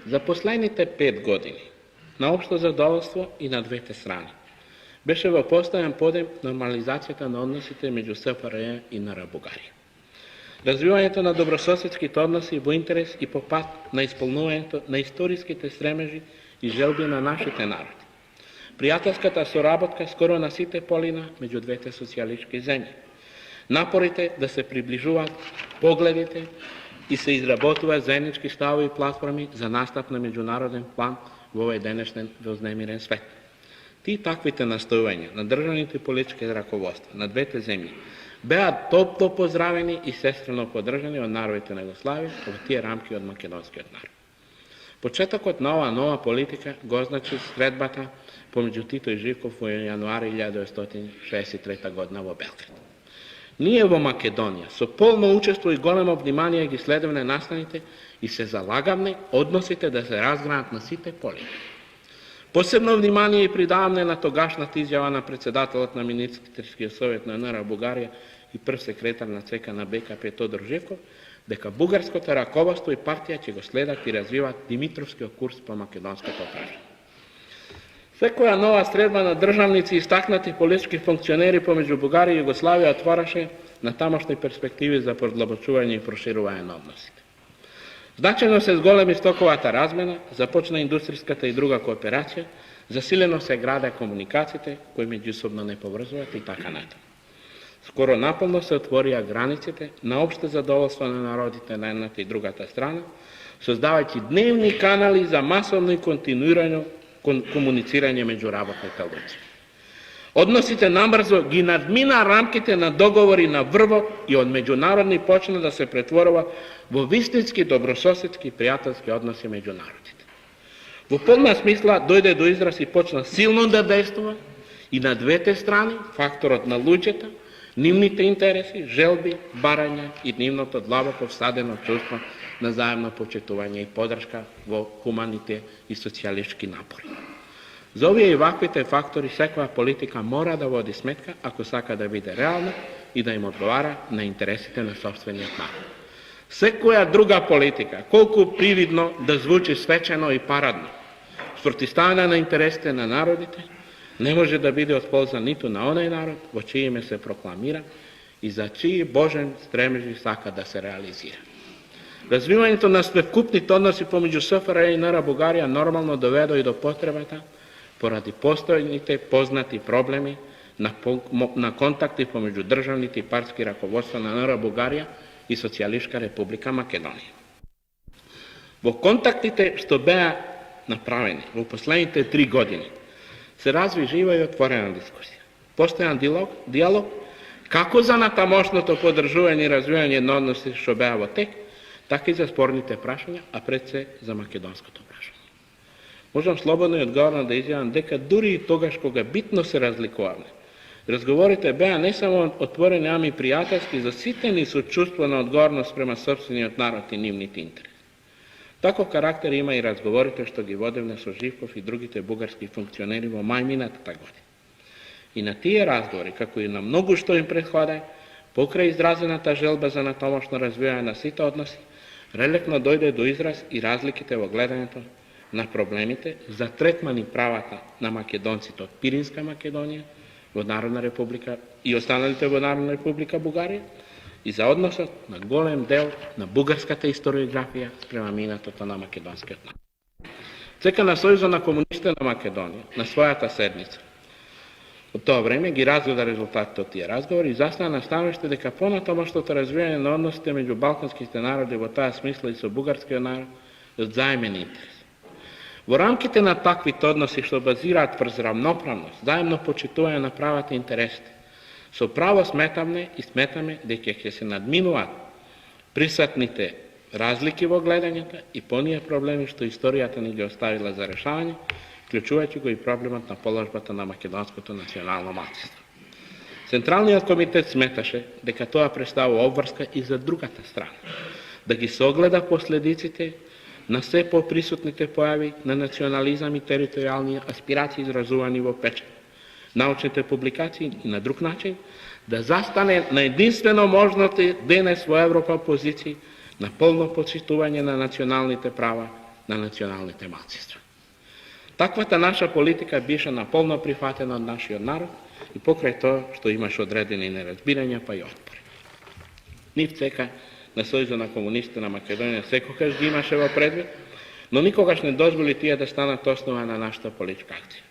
За последните 5 години, на общо задоволство и на двете страни, беше во постојан подем нормализацијата на односите меѓу СФРЈ и НР Бугарија. Развивањето на добрососедските односи во интерес и по пат на исполнувањето на историските стремежи и желби на нашите народи. Пријателската соработка скоро на сите полина меѓу двете социјалистички земји. Напорите да се приближуваат погледите и се изработуваат заеднички ставови и платформи за настап на меѓународен план во овој денешен вознемирен свет. Ти таквите настојувања на државните политички раководства на двете земји беа топло поздравени и сестрено поддржани од народите на Југославија во тие рамки од македонскиот народ. Почетокот на оваа нова политика го означи средбата помеѓу Тито и Живков во јануари 1963 година во Белград. Ние во Македонија со полно учество и големо внимание ги следевме настаните и се залагавме односите да се разгранат на сите полини. Посебно внимание и придаваме на тогашната изјава на председателот на Министерскиот совет на НР Бугарија и прв секретар на ЦК на БКП Тодор Живков, дека бугарското раководство и партија ќе го следат и развиват Димитровскиот курс по македонското прашање. Секоја нова средба на државници и истакнати политички функционери помеѓу Бугарија и Југославија отвараше на тамошни перспективи за продлабочување и проширување на односите. Значајно се зголеми стоковата размена, започна индустријската и друга кооперација, засилено се граде комуникациите кои меѓусобно не поврзуваат и така натаму. Скоро наполно се отворија границите на опште задоволство на народите на едната и другата страна, создавајќи дневни канали за масовно и континуирано комуницирање меѓу работните луѓе. Односите намрзо ги надмина рамките на договори на врвот и од меѓународни почна да се претворува во вистински добрососедски пријателски односи меѓу народите. Во полна смисла дојде до израз и почна силно да действува и на двете страни факторот на луѓето, нивните интереси, желби, барања и нивното длабоко всадено чувство на заемно почитување и поддршка во хуманите и социјалистички напори. За овие и ваквите фактори секоја политика мора да води сметка ако сака да биде реална и да им одговара на интересите на сопствениот народ. Секоја друга политика, колку привидно да звучи свечено и парадно, спротивставена на интересите на народите, не може да биде од полза ниту на оној народ во чие име се прокламира и за чии божен стремежи сака да се реализира. Развивањето на свекупните односи помеѓу СФРЈ и НР Бугарија нормално доведо и до потребата поради постојните познати проблеми на контакти помеѓу државните и партски раководства на НР Бугарија и Социјалистичка република Македонија. Во контактите што беа направени во последните 3 години се разви жива и отворена дискусија. Постојан диалог како за натамошното поддржување и развивање на односи што беа во тек, така и за спорните прашања, а пред се за македонското прашање. Можам слободно и одговорно да изјавам дека дури и тогаш кога битно се разликуваме, разговорите беа не само отворени, ами пријателски, заситени со чувство на одговорност према сопствениот народ и нивните интереси. Таков карактер има и разговорите што ги водевме со Живков и другите бугарски функционери во мај минатата година. И на тие разговори, како и на многу што им претходе, покрај изразената желба за натамошно развивање на сите односи, релефно дојде до израз и разликите во гледањето на проблемите за третмани правата на македонците од Пиринска Македонија во Народна република и останалите во Народна република Бугарија и за односот на голем дел на бугарската историографија спрема минатото на македонскиот народ. ЦК на Сојузот на комунистите на Македонија на својата седница од тоа време ги разгледа резултатите од тие разговори и застана на становиште дека понатамошното развивање на односите меѓу балканските народи во таа смисла и со бугарскиот народ е од заемен интерес. Во рамките на таквите односи што базираат врз рамноправност, заемно почитување на правата и интересите, со право сметаме дека ќе се надминуваат присутните разлики во гледањата и поние проблеми што историјата ни ги оставила за решавање, вклучувајќи го и проблемот на положбата на македонското национално малцинство. Централниот комитет сметаше дека тоа представува обврска и за другата страна, да ги согледа последиците на се поприсутните појави на национализам и територијални аспирации изразувани во печат, научните публикации и на друг начин да застане на единствено можните денес во Европа позиции на полно почитување на националните права на националните малцинства. Таквата наша политика беше наполно прифатена од нашиот народ и покрај тоа што имаше одредени неразбирања па и отпори. Нив цека на Сојузот на комунистите на Македонија секогаш ги имаше во предвид, но никогаш не дозволи тие да станат основа на нашата политичка акција.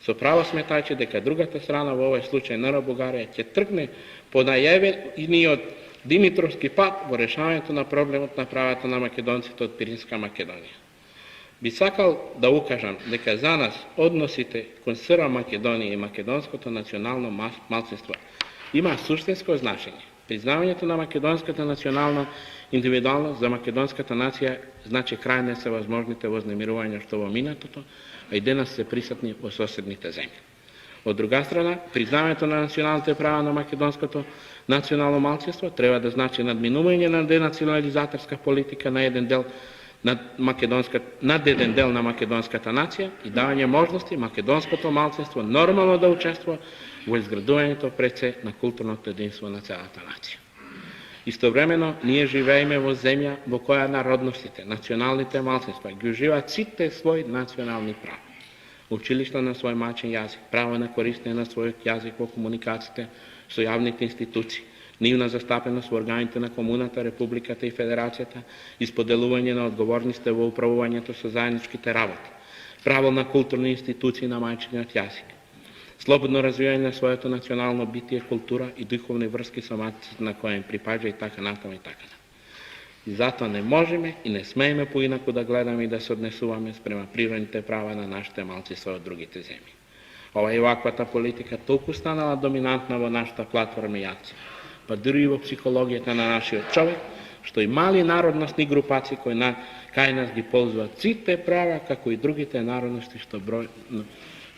Со право сметајќи дека другата страна во овој случај НР Бугарија ќе тргне по најавениот Димитровски пат во решавањето на проблемот на правата на македонците од Пиринска Македонија. Би сакал да укажам дека за нас односите кон СР Македонија и македонското национално малцинство има суштинско значење. Признавањето на македонската национална индивидуалност за македонската нација значи крај на севозможните вознемирувања што во минатото, а и денес се присутни во соседните земји. Од друга страна, признавањето на националните права на македонското национално малцинство треба да значи надминување на денационализаторска политика на еден дел над еден дел на македонската нација и давање можности македонското малцинство нормално да учествува во изградувањето пред се на културното единство на целата нација. Истовремено, ние живееме во земја во која народностите, националните малцинства ги уживаат сите своји национални права. Училишта на свој маќен јазик, право на користење на својот јазик во комуникациите со јавните институции, нивна застапеност во органите на комуната, републиката и федерацијата, исподелување на одговорностите во управувањето со заедничките работи, право на културни институции на мајчиниот јазик, слободно развивање на своето национално битие, култура и духовни врски со маците на која им припаѓа и така натаму и така натаму. И затоа не можеме и не смееме поинаку да гледаме и да се однесуваме спрема природните права на нашите малцинства од другите земји. Ова и ваквата политика толку станала доминантна во нашата платформа и акција, па дури и во психологијата на нашиот човек, што и мали народностни групации кои кај нас ги ползуваат сите права, како и другите народности што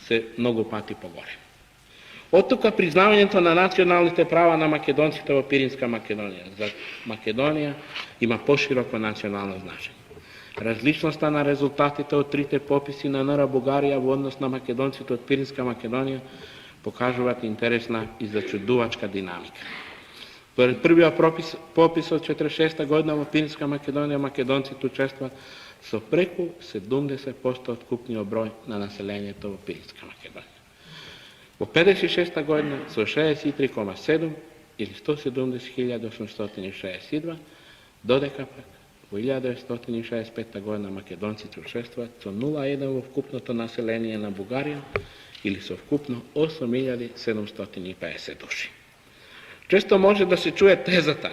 се многу пати погоре. Од тука признавањето на националните права на македонците во Пиринска Македонија за Македонија има пошироко национално значење. Различноста на резултатите од трите пописи на НР Бугарија во однос на македонците од Пиринска Македонија покажуваат интересна и зачудувачка динамика. Според првиот попис од 46 година во Пиринска Македонија македонците учествуваат со преку 70% од купниот број на населението во Пиринска Македонија. Во 56 година со 63,7 или 170.862, додека пак во 1965 година македонците учествуваат со 0,1 во вкупното население на Бугарија или со вкупно 8.750 души. Често може да се чуе тезата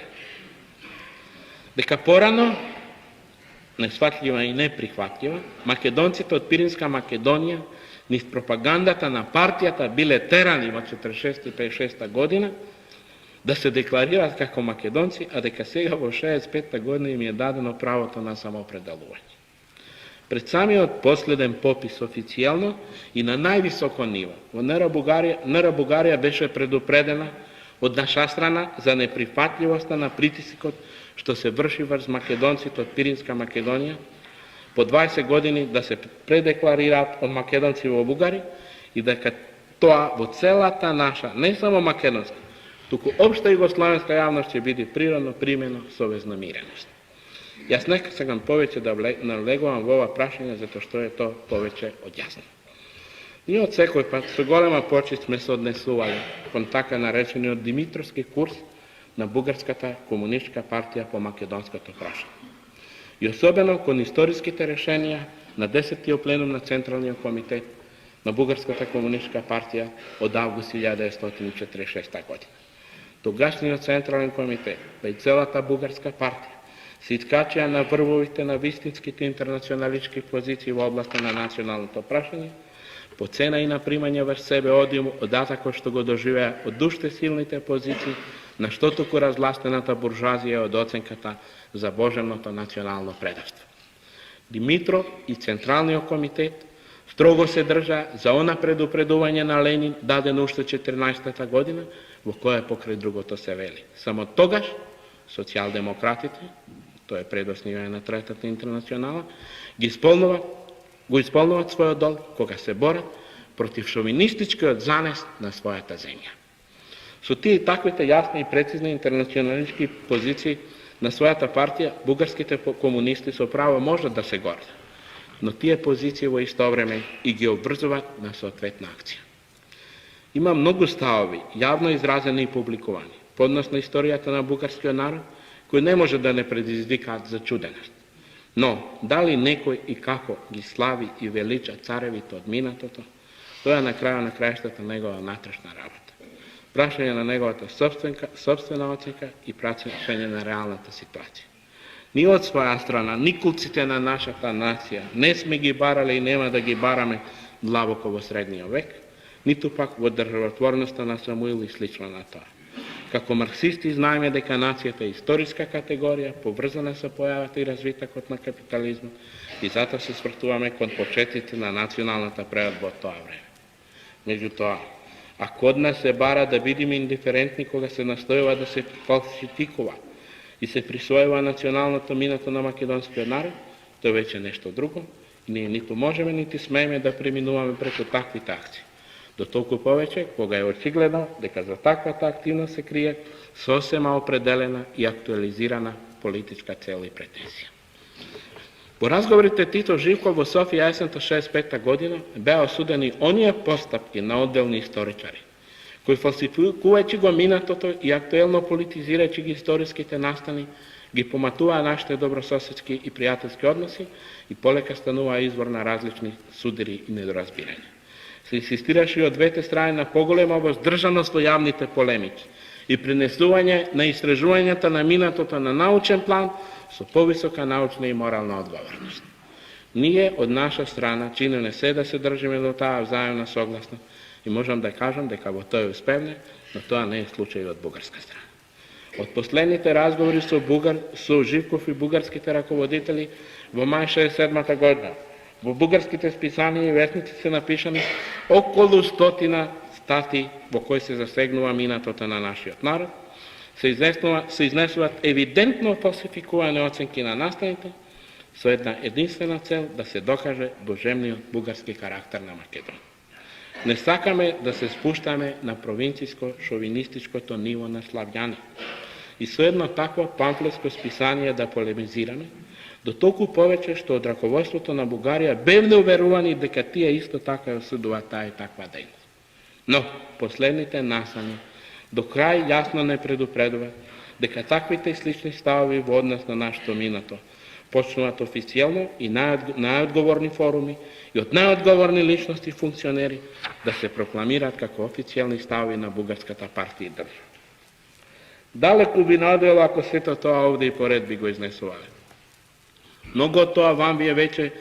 дека порано, несватлива и неприхватлива, македонците од Пиринска Македонија низ пропагандата на партијата биле терани во 46 и 56 година да се декларираат како македонци, а дека сега во 65 година им е дадено правото на самоопределување. Пред самиот последен попис официјално и на највисоко ниво во НР Бугарија беше предупредена од наша страна за неприфатливоста на притисокот што се врши врз македонците од Пиринска Македонија по 20 години да се предекларираат од македонци во Бугарија и дека тоа во целата наша, не само македонска, туку општа југословенска јавност ќе биде природно примено со вознемиреност. Јас не сакам повеќе да налегувам во ова прашање, затоа што е тоа повеќе од јасно. Ние од секој пат со голема почит сме се однесували кон така наречениот Димитровски курс на Бугарската комунистичка партија по македонското прашање. И особено кон историските решенија на 10-тиот пленум на Централниот комитет на Бугарската комунистичка партија од август 1946 година. Тогашниот Централен комитет, па и целата бугарска партија, се искачија на врвовите на вистинските интернационалистички позиции во областа на националното прашање, по цена и на примање врз себе одиум од атакот што го доживеа од уште силните позиции на што туку разластената буржуазија од оценката за божемното национално предавство. Димитров и Централниот комитет строго се држа за она предупредување на Ленин дадено уште 14-та година, во која покрај другото се вели. Само тогаш социјалдемократите, тоа е пред основање на Третата интернационала, го исполнуваат својот долг кога се борат против шовинистичкиот занес на својата земја. Со тие и таквите јасни и прецизни интернационалистички позиции на својата партија, бугарските комунисти со право можат да се гордат. но тие позиции во исто време и ги обврзуваат на соодветна акција. Има многу ставови, јавно изразени и публикувани, по однос на историјата на бугарскиот народ, кои не може да не предизвикаат зачуденост. Но, дали некој и како ги слави и велича царевите од минатото, тоа е на крајот на краиштата негова натрешна работа. Прашање на неговата собствена оценка и прашање на реалната ситуација. Ни од своја страна, ни кулците на нашата нација не сме ги барали и нема да ги бараме длабоко во средниот век, ниту пак во државотворноста на Самуил и слично на тоа. Како марксисти знаеме дека нацијата е историска категорија, поврзана со појавата и развитокот на капитализмот и затоа се свртуваме кон почетците на националната преодба од тоа време. Меѓутоа, ако од нас се бара да бидеме индиферентни кога се настојува да се фалсификува и се присвојува националното минато на македонскиот народ, тоа веќе нешто друго и ние ниту можеме, нити смееме да преминуваме преку таквите акции. До толку повеќе, кога е очигледно дека за таквата активност се крие сосема определена и актуализирана политичка цел и претензија. Во разговорите Тито Живков во Софија есента 65 година беа осудени оние постапки на одделни историчари, кои фалсификувајќи го минатото и актуелно политизирајќи ги историските настани, ги поматуваа нашите добрососедски и пријателски односи и полека стануваа извор на различни судири и недоразбирања. Се инсистираше од двете страни на поголема воздржаност во јавните полемики и пренесување на истражувањата на минатото на научен план со повисока научна и морална одговорност. Ние од наша страна чинеме се да се држиме до таа взаемна согласност и можам да кажам дека во тоа успевне, но тоа не е случај од бугарска страна. Од последните разговори со Живков и бугарските раководители во мај 67 година, во бугарските списанија и вестници се напишани околу 100 стати во кои се засегнува минатото на нашиот народ, се изнесуваат евидентно фалсификувани оценки на настаните со една единствена цел да се докаже божемниот бугарски карактер на Македонија. Не сакаме да се спуштаме на провинцијско шовинистичкото ниво на славјани и со едно такво памфлетско списание да полемизираме, до толку повеќе што од раководството на Бугарија бевме уверувани дека тие исто така осудуваат таа и таква дејност. Но последните насани до крај јасно не предупредуваат дека таквите и слични ставови во однос на нашето минато почнуваат официјално и најодговорни форуми и од најодговорни личности и функционери да се прокламираат како официјални ставови на бугарската партија и држава. Далеку би наодело ако сето тоа овде и поред би го изнесувале. Многу од тоа вам ви е веќе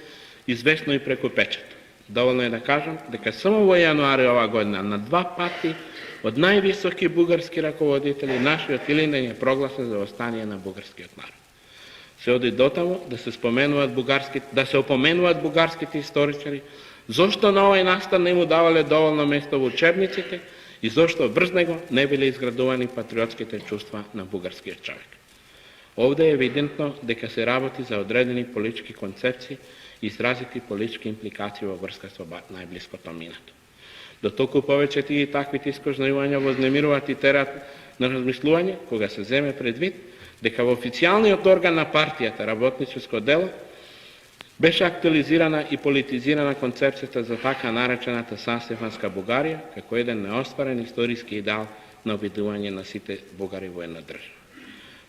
известно и преку печат. Доволно е да кажам дека само во јануари ова година на 2 пати од највисоки бугарски раководители нашиот Илинден е прогласен за остание на бугарскиот народ. Се оди дотаму да се опоменуваат бугарските историчари, зошто на овој настан не му давале доволно место во учебниците и зошто врз него не биле изградувани патриотските чувства на бугарскиот човек. Овде е евидентно дека се работи за одредени политички концепции и изразити политички импликации во врска со најблиското минато. До толку повеќе тие таквите искознавања вознемируваат и терат на размислување кога се земе предвид дека во официјалниот орган на партијата Работническо дело беше актуализирана и политизирана концепцијата за така наречената Санстефанска Бугарија како еден неостварен историски идеал на обидување на сите бугари во една држава.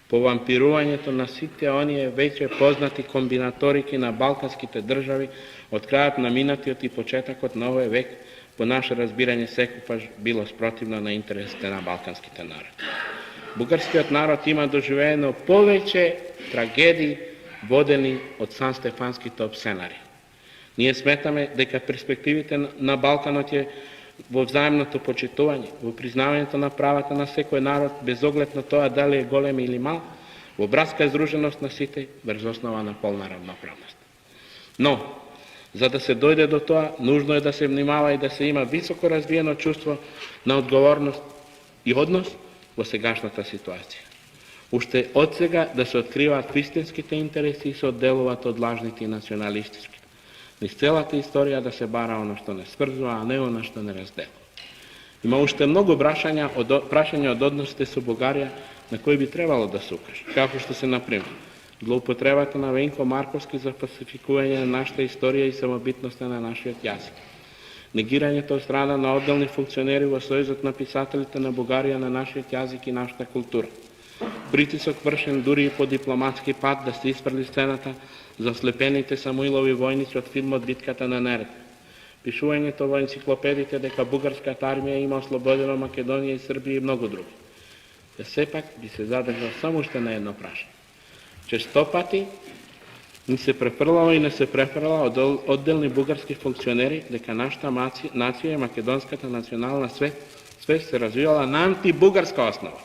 Повампирувањето на сите оние веќе познати комбинаторики на балканските држави од крајот на минатиот и почетокот на овој век по наше разбирање секогаш било спротивно на интересите на балканските народи. Бугарскиот народ има доживеено повеќе трагедии водени од санстефанските опсенари. Ние сметаме дека перспективите на Балканот е во взаимното почитување, во признавањето на правата на секој народ, без оглед на тоа дали е голем или мал, во братска издруженост на сите, врз основа на полна равноправност. Но, за да се дојде до тоа, нужно е да се внимава и да се има високо развиено чувство на одговорност и однос во сегашната ситуација. Уште од сега да се откриваат вистинските интереси и се одделуваат од лажните и националистички. Низ целата историја да се бара оно што не сврзува, а не оно што не разделува. Има уште многу прашања од односите со Бугарија на кои би требало да се укаже, како што се, например, злоупотребата на Венко Марковски за фалсификување на нашата историја и самобитноста на нашиот јазик, негирањето од страна на одделни функционери во Сојузот на писателите на Бугарија на нашиот јазик и нашата култура, притисок вршен дури и по дипломатски пат да се испрли сцената за ослепените Самуилови војници од филмот Битката на Неретва, пишувањето во енциклопедите дека бугарската армија има ослободено Македонија и Србија и многу други. Да сепак би се задржал само уште на едно прашање. Често пати ни се префрлала и не се префрла од одделни бугарски функционери дека нашата нација и македонската национална свест се развивала на антибугарска основа.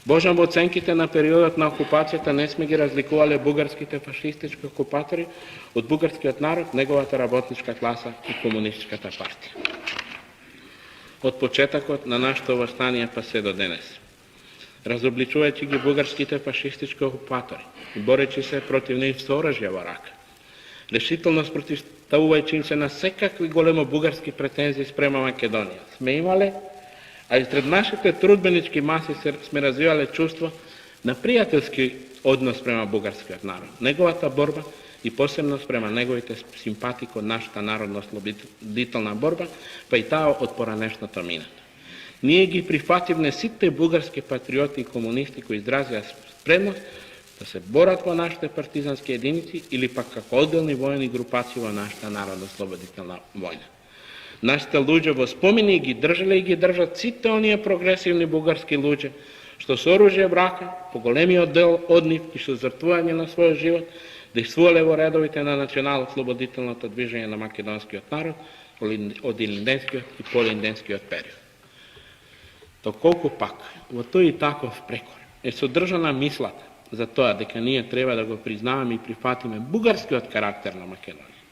Божам во оценките на периодот на окупацијата не сме ги разликувале бугарските фашистички окупатори од бугарскиот народ, неговата работничка класа и комунистичката партија. Од почетокот на нашето востание па се до денес, разобличувајќи ги бугарските фашистички окупатори и боречи се против нив со оружје во рака, решително спротивставувајќи им се на секакви големо бугарски претензии спрема Македонија, сме имале, а и сред нашите трудбенички маси сме развивале чувство на пријателски однос спрема бугарскиот народ, неговата борба и посебно спрема неговите симпатии кон нашата народно-ослободителна борба, па и таа од поранешното минато. Ние ги прифативме сите бугарски патриоти и комунисти кои изразија спремност да се борат во нашите партизански единици или пак како одделни војни групации во нашата народно-ослободителна војна. Нашите луѓе во спомени ги држале и ги држат сите оние прогресивни бугарски луѓе, што со оружје в рака, по големиот дел од нив и со жртвување на својот живот, действувале во редовите на национално-ослободителното движење на македонскиот народ од илинденскиот и полинденскиот период. Доколку пак во тој и таков прекор е содржана мислата за тоа дека ние треба да го признаваме и прифатиме бугарскиот карактер на Македонија,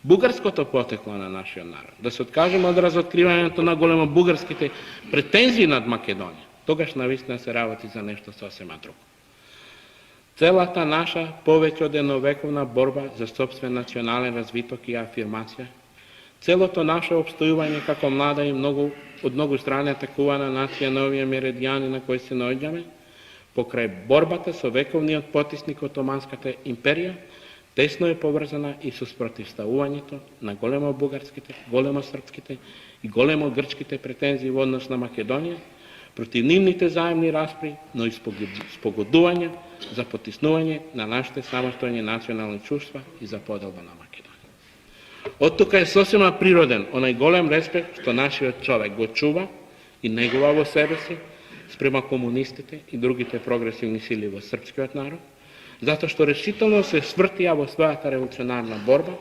бугарското потекло на нашиот народ, да се откажеме од разоткривањето на големо бугарските претензии над Македонија, тогаш навистина се работи за нешто сосема друго. Целата наша повеќе од едновековна борба за сопствен национален развиток и афирмација, целото наше обстојување како млада и од многу страни атакувана нација на овие меридијани на кои се наоѓаме, покрај борбата со вековниот потисник Отоманската империја, тесно е поврзана и со спротивставувањето на големо бугарските, големо српските и големо грчките претензии во однос на Македонија, против нивните заемни распри, но и спогодување за потиснување на нашите самостојни национални чувства и за поделба на Македонија. Од тука е сосема природен онај голем респект што нашиот човек го чува и негува во себе си спрема комунистите и другите прогресивни сили во српскиот народ, затоа што решително се свртија во својата револуционарна борба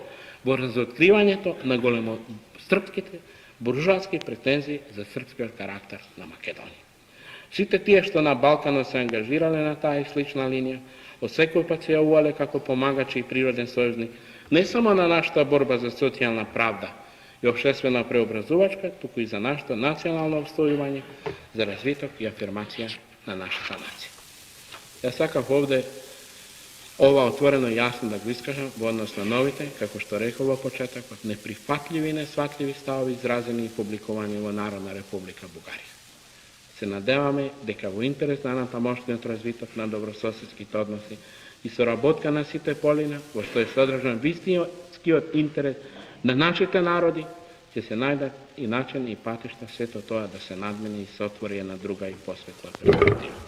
во разоткривањето на големо српските буржуазски претензии за српскиот карактер на Македонија. Сите тие што на Балканот се ангажирале на таа и слична линија, од секој пат се јавувале како помагачи и природен сојузник, не само на нашата борба за социјална правда и општествена преобразувачка, туку и за нашето национално обстојување, за развиток и афирмација на нашата нација. Јас сакав овде ова отворено и јасно да го искажам во однос на новите, како што рекол во почетокот, неприфатливи и несватливи ставови изразени и публикувани во Народна република Бугарија. Се надеваме дека во интерес на натамошниот развиток на добрососедските односи и соработка на сите полина, во што е содржан вистинскиот интерес на нашите народи, ќе се најдат и начин и патишта сето тоа да се надмени и се отвори една друга и посветла перспектива.